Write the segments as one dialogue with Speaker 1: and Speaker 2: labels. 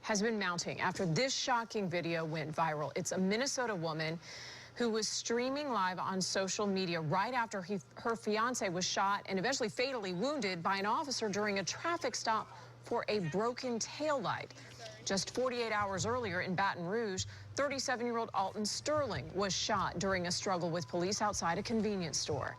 Speaker 1: has been mounting after this shocking video went viral. It's a Minnesota woman who was streaming live on social media right after her fiance was shot and eventually fatally wounded by an officer during a traffic stop for a broken taillight. Just 48 hours earlier in Baton Rouge, 37-year-old Alton Sterling was shot during a struggle with police outside a convenience store.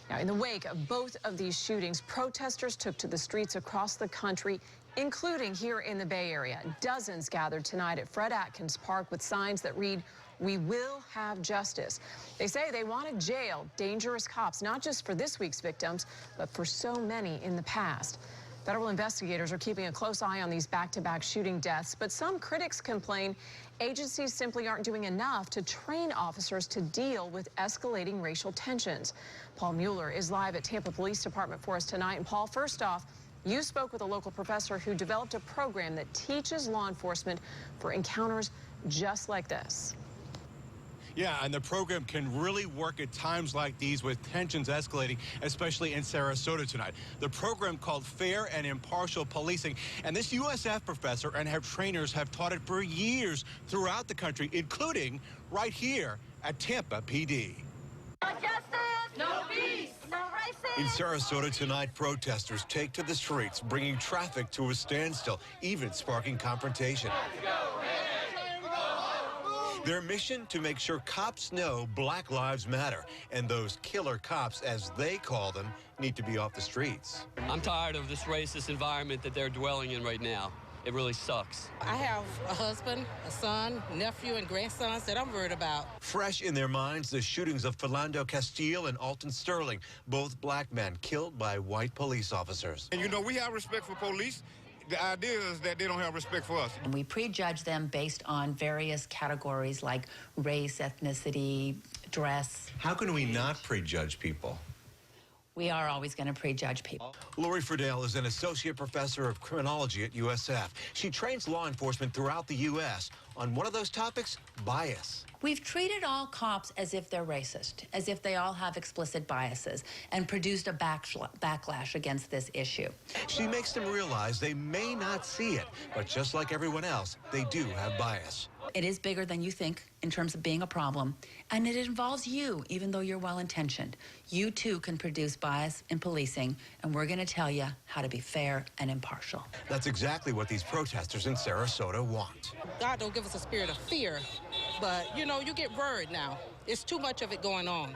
Speaker 1: Now, in the wake of both of these shootings, protesters took to the streets across the country, including here in the Bay Area. Dozens gathered tonight at Fred Atkins Park with signs that read, "We will have justice." They say they want to jail dangerous cops, not just for this week's victims, but for so many in the past. Federal investigators are keeping a close eye on these back-to-back shooting deaths, but some critics complain agencies simply aren't doing enough to train officers to deal with escalating racial tensions. Paul Mueller is live at Tampa Police Department for us tonight. And Paul, first off, you spoke with a local professor who developed a program that teaches law enforcement for encounters just like this.
Speaker 2: Yeah, and the program can really work at times like these with tensions escalating, especially in Sarasota tonight. The program called Fair and Impartial Policing, and this USF professor and her trainers have taught it for years throughout the country, including right here at Tampa PD.
Speaker 3: No justice, no peace, no racism.
Speaker 4: In Sarasota tonight, protesters take to the streets, bringing traffic to a standstill, even sparking confrontation. Their mission to make sure cops know Black Lives Matter, and those killer cops, as they call them, need to be off the streets.
Speaker 5: I'm tired of this racist environment that they're dwelling in right now. It really sucks.
Speaker 6: I have a husband, a son, nephew, and grandsons that I'm worried about.
Speaker 4: Fresh in their minds, the shootings of Philando Castile and Alton Sterling, both black men killed by white police officers.
Speaker 7: And you know, we have respect for police. The idea is that they don't have respect for us.
Speaker 8: And we prejudge them based on various categories like race, ethnicity, dress.
Speaker 4: How can we not prejudge people?
Speaker 8: We are always going to prejudge people.
Speaker 4: Lori Friedel is an associate professor of criminology at USF. She trains law enforcement throughout the U.S. on one of those topics, bias.
Speaker 8: We've treated all cops as if they're racist, as if they all have explicit biases, and produced a backlash against this issue.
Speaker 4: She makes them realize they may not see it, but just like everyone else, they do have bias.
Speaker 8: It is bigger than you think in terms of being a problem, and it involves you, even though you're well-intentioned. You, too, can produce bias in policing, and we're going to tell you how to be fair and impartial.
Speaker 4: That's exactly what these protesters in Sarasota want.
Speaker 6: God don't give us a spirit of fear, but, you know, you get worried now. It's too much of it going on.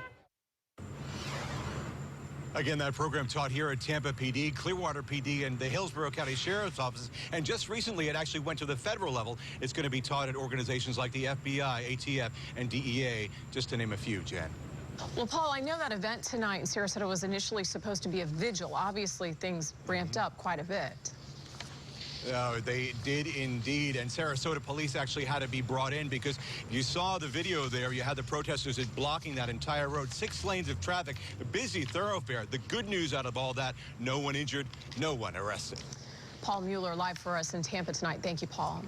Speaker 2: Again, that program taught here at Tampa PD, Clearwater PD, and the Hillsborough County Sheriff's Office. And just recently, it actually went to the federal level. It's going to be taught at organizations like the FBI, ATF, and DEA, just to name a few, Jen.
Speaker 1: Well, Paul, I know that event tonight in Sarasota was initially supposed to be a vigil. Obviously, things ramped up quite a bit.
Speaker 2: They did indeed, and Sarasota police actually had to be brought in because you saw the video there. You had the protesters blocking that entire road, 6 lanes of traffic, a busy thoroughfare. The good news out of all that, no one injured, no one arrested.
Speaker 1: Paul Mueller live for us in Tampa tonight. Thank you, Paul.